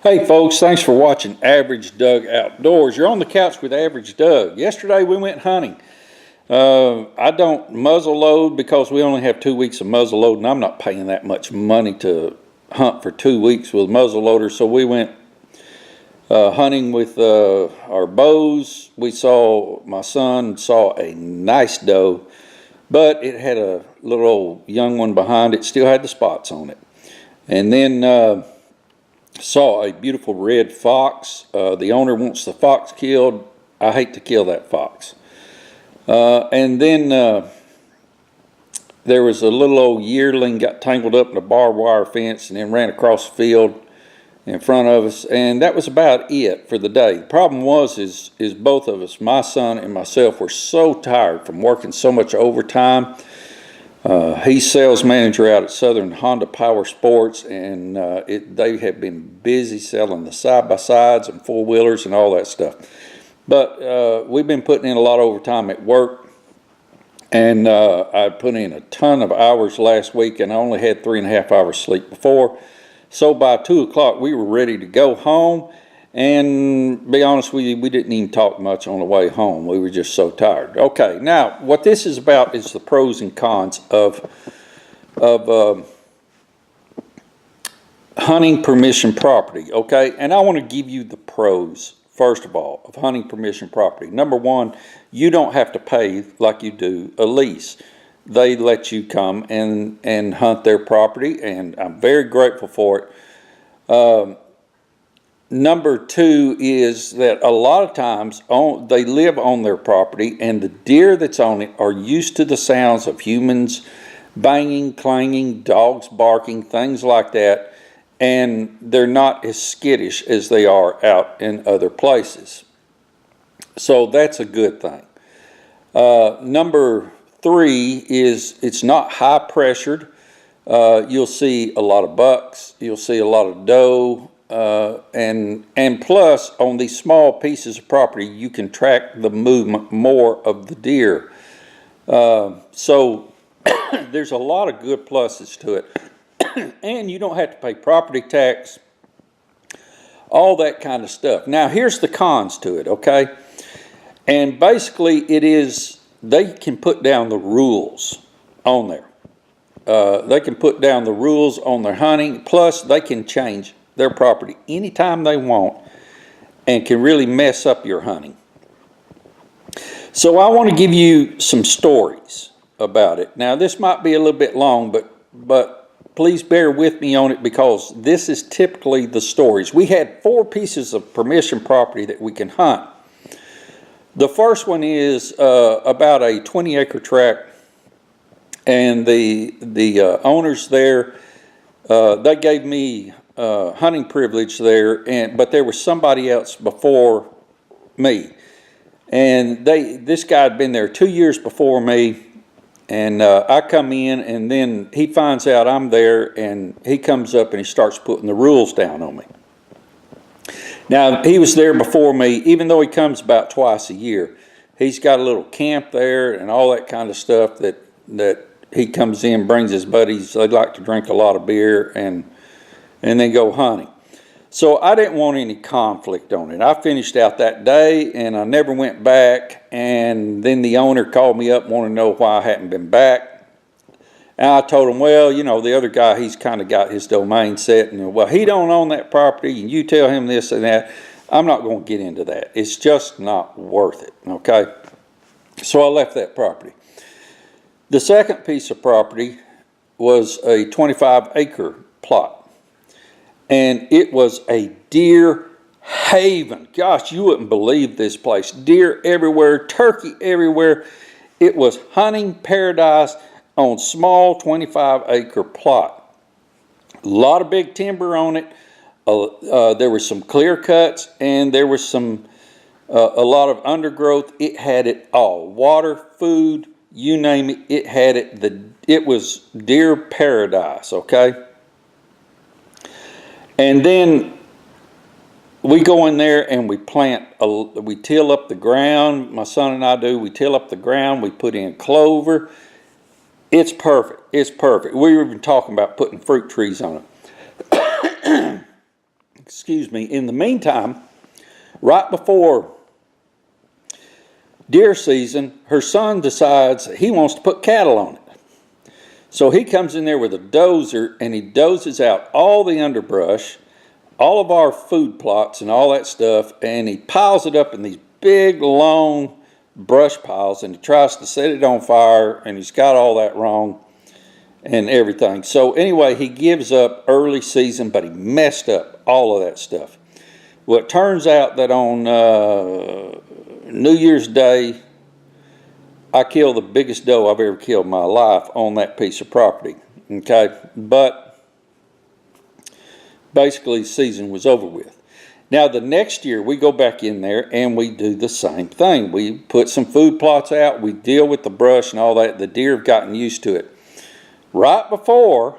Hey folks, thanks for watching Average Doug Outdoors. You're on the couch with Average Doug. Yesterday we went hunting. I don't muzzle load because we only have 2 weeks of muzzle load, and I'm not paying that much money to hunt for 2 weeks with muzzle loaders. So we went hunting with our bows. My son saw a nice doe, but it had a little old young one behind it, still had the spots on it. And then saw a beautiful red fox. The owner wants the fox killed. I hate to kill that fox. And then there was a little old yearling got tangled up in a barbed wire fence and then ran across the field in front of us, and that was about it for the day. The problem was is both of us, my son and myself, were so tired from working so much overtime. He's sales manager out at Southern Honda Power Sports, and they have been busy selling the side-by-sides and four-wheelers and all that stuff. But we've been putting in a lot of overtime at work, and I put in a ton of hours last week, and I only had 3.5 hours sleep before. So by 2 o'clock, we were ready to go home, and be honest with you, we didn't even talk much on the way home. We were just so tired. Okay, now what this is about is the pros and cons of hunting permission property, okay? And I want to give you the pros, first of all, of hunting permission property. Number one, you don't have to pay like you do a lease. They let you come and hunt their property, and I'm very grateful for it. Number two is that a lot of times they live on their property, and the deer that's on it are used to the sounds of humans banging, clanging, dogs barking, things like that, and they're not as skittish as they are out in other places. So that's a good thing. Number three is it's not high pressured. You'll see a lot of bucks, you'll see a lot of doe, and plus on these small pieces of property you can track the movement more of the deer. So there's a lot of good pluses to it. And you don't have to pay property tax, all that kind of stuff. Now here's the cons to it, okay? And basically it is, they can put down the rules on there. They can put down the rules on their hunting, plus they can change their property anytime they want and can really mess up your hunting. So I want to give you some stories about it. Now this might be a little bit long, but please bear with me on it because this is typically the stories. We had 4 pieces of permission property that we can hunt. The first one is about a 20-acre tract, and the owners there, they gave me hunting privilege there, but there was somebody else before me, and this guy had been there 2 years before me, and I come in, and then he finds out I'm there, and he comes up and he starts putting the rules down on me. Now he was there before me, even though he comes about twice a year. He's got a little camp there and all that kind of stuff that he comes in, brings his buddies. They like to drink a lot of beer and then go hunting. So I didn't want any conflict on it. I finished out that day and I never went back, and then the owner called me up, wanted to know why I hadn't been back. And I told him, well, you know, the other guy, he's kind of got his domain set, and well, he don't own that property, and you tell him this and that. I'm not going to get into that. It's just not worth it, okay? So I left that property. The second piece of property was a 25-acre plot, and it was a deer haven. Gosh, you wouldn't believe this place. Deer everywhere, turkey everywhere. It was hunting paradise on small 25-acre plot. A lot of big timber on it. There were some clear cuts, and there was a lot of undergrowth. It had it all. Water, food, you name it, it had it. It was deer paradise, okay? And then we go in there and we we till up the ground. My son and I do. We till up the ground. We put in clover. It's perfect. It's perfect. We were even talking about putting fruit trees on it. Excuse me. In the meantime, right before deer season, her son decides he wants to put cattle on it. So he comes in there with a dozer and he dozes out all the underbrush, all of our food plots and all that stuff, and he piles it up in these big, long brush piles, and he tries to set it on fire, and he's got all that wrong and everything. So anyway, he gives up early season, but he messed up all of that stuff. Well, it turns out that on New Year's Day, I killed the biggest doe I've ever killed in my life on that piece of property, okay? But basically the season was over with. Now the next year we go back in there and we do the same thing. We put some food plots out, we deal with the brush and all that. The deer have gotten used to it. Right before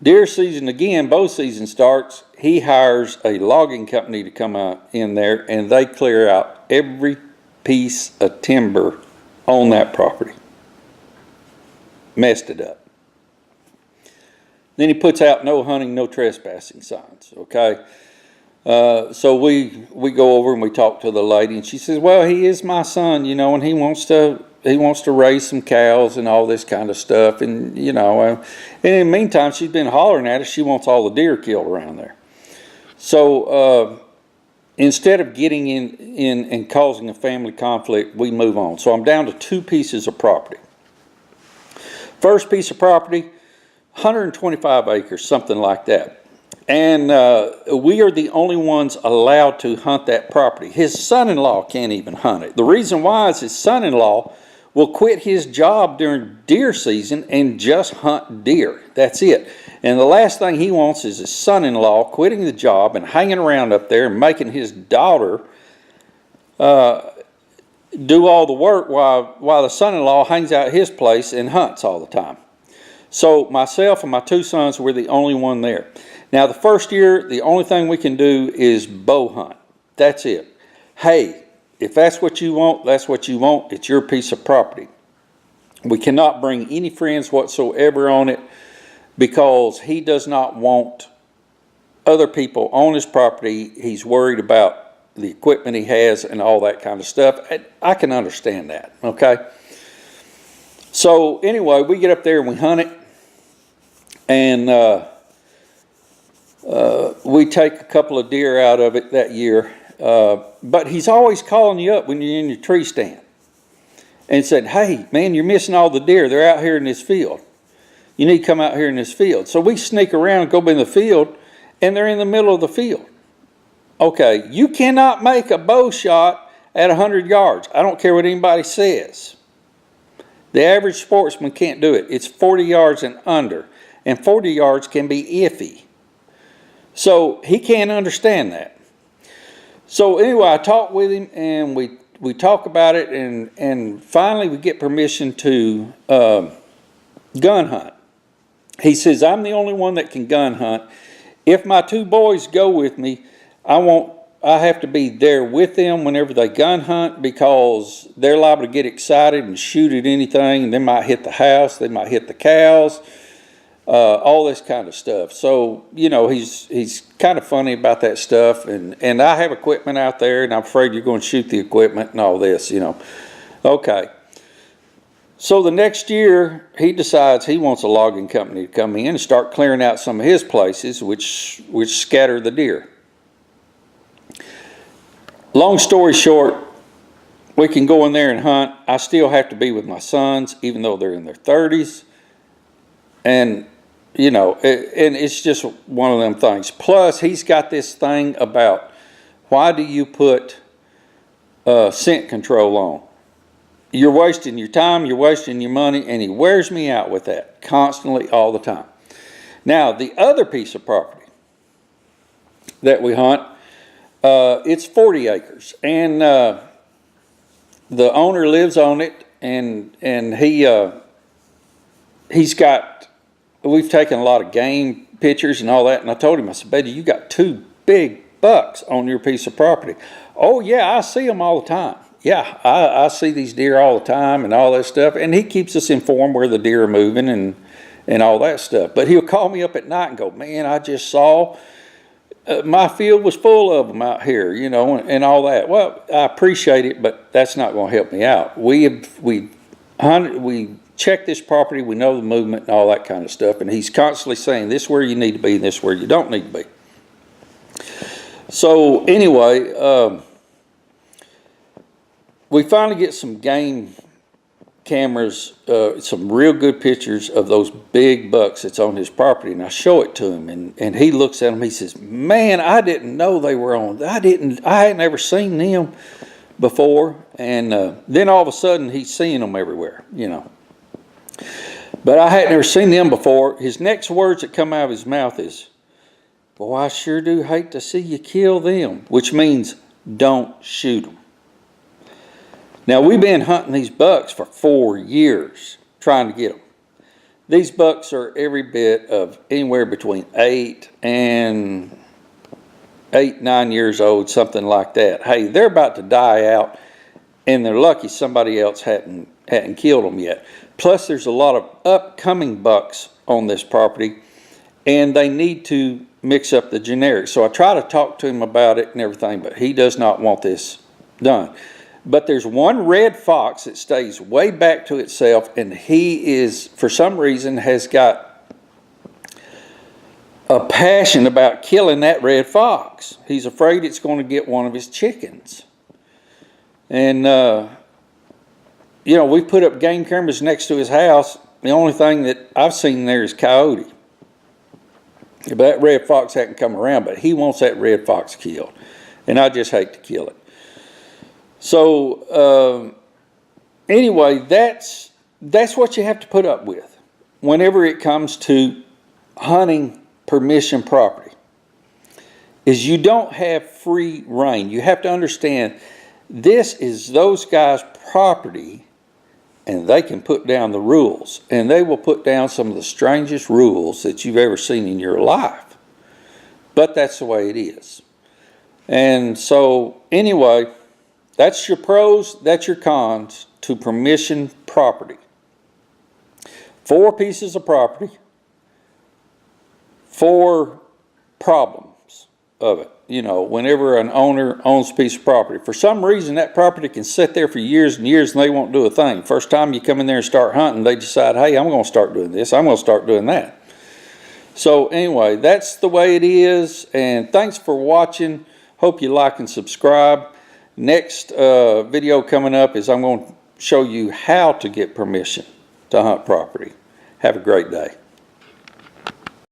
deer season again, bow season starts, he hires a logging company to come out in there and they clear out every piece of timber on that property. Messed it up. Then he puts out no hunting, no trespassing signs, okay? So we go over and we talk to the lady, and she says, well, he is my son, you know, and he wants to raise some cows and all this kind of stuff, and, you know, and in the meantime, she's been hollering at us. She wants all the deer killed around there. So instead of getting in and causing a family conflict, we move on. So I'm down to 2 pieces of property. First piece of property, 125 acres, something like that. And we are the only ones allowed to hunt that property. His son-in-law can't even hunt it. The reason why is his son-in-law will quit his job during deer season and just hunt deer. That's it. And the last thing he wants is his son-in-law quitting the job and hanging around up there and making his daughter do all the work while the son-in-law hangs out at his place and hunts all the time. So myself and my 2 sons were the only one there. Now the first year, the only thing we can do is bow hunt. That's it. Hey, if that's what you want, that's what you want. It's your piece of property. We cannot bring any friends whatsoever on it because he does not want other people on his property. He's worried about the equipment he has and all that kind of stuff. I can understand that, okay? So anyway, we get up there and we hunt it, and we take a couple of deer out of it that year. But he's always calling you up when you're in your tree stand and said, hey, man, you're missing all the deer. They're out here in this field. You need to come out here in this field. So we sneak around and go in the field, and they're in the middle of the field. Okay, you cannot make a bow shot at 100 yards. I don't care what anybody says. The average sportsman can't do it. It's 40 yards and under, and 40 yards can be iffy. So he can't understand that. So anyway, I talked with him, and we talk about it, and finally we get permission to gun hunt. He says, I'm the only one that can gun hunt. If my 2 boys go with me, I have to be there with them whenever they gun hunt because they're liable to get excited and shoot at anything, and they might hit the house, they might hit the cows, all this kind of stuff. So, you know, he's kind of funny about that stuff, and I have equipment out there, and I'm afraid you're going to shoot the equipment and all this, you know. Okay. So the next year, he decides he wants a logging company to come in and start clearing out some of his places, which scatter the deer. Long story short, we can go in there and hunt. I still have to be with my sons, even though they're in their 30s. And, you know, and it's just one of them things. Plus, he's got this thing about, why do you put scent control on? You're wasting your time, you're wasting your money, and he wears me out with that constantly all the time. Now, the other piece of property that we hunt, it's 40 acres, and the owner lives on it, and he's got, we've taken a lot of game pictures and all that, and I told him, I said, buddy, you got 2 big bucks on your piece of property. Oh yeah, I see them all the time. Yeah, I see these deer all the time and all that stuff, and he keeps us informed where the deer are moving and all that stuff. But he'll call me up at night and go, man, I just saw my field was full of them out here, you know, and all that. Well, I appreciate it, but that's not going to help me out. We checked this property, we know the movement and all that kind of stuff, and he's constantly saying this is where you need to be and this is where you don't need to be. So anyway, we finally get some game cameras, some real good pictures of those big bucks that's on his property, and I show it to him, and he looks at them. He says, "Man, I didn't know they were on. I hadn't ever seen them before." And then all of a sudden, he's seeing them everywhere, you know. But I hadn't ever seen them before. His next words that come out of his mouth is, "Boy, I sure do hate to see you kill them," which means don't shoot them. Now, we've been hunting these bucks for 4 years, trying to get them. These bucks are every bit of anywhere between 8 and 9 years old, something like that. Hey, they're about to die out, and they're lucky somebody else hadn't killed them yet. Plus, there's a lot of upcoming bucks on this property, and they need to mix up the generics. So I try to talk to him about it and everything, but he does not want this done. But there's one red fox that stays way back to itself, and he is, for some reason, has got a passion about killing that red fox. He's afraid it's going to get one of his chickens. And, you know, we put up game cameras next to his house. The only thing that I've seen there is coyote. But that red fox hasn't come around, but he wants that red fox killed. And I just hate to kill it. So anyway, that's what you have to put up with whenever it comes to hunting permission property, is you don't have free reign. You have to understand this is those guys' property, and they can put down the rules, and they will put down some of the strangest rules that you've ever seen in your life. But that's the way it is. And so anyway, that's your pros, that's your cons to permission property. 4 pieces of property, 4 problems of it. You know, whenever an owner owns a piece of property, for some reason that property can sit there for years and years and they won't do a thing. First time you come in there and start hunting, they decide, hey, I'm going to start doing this, I'm going to start doing that. So anyway, that's the way it is, and thanks for watching. Hope you like and subscribe. Next video coming up is I'm going to show you how to get permission to hunt property. Have a great day.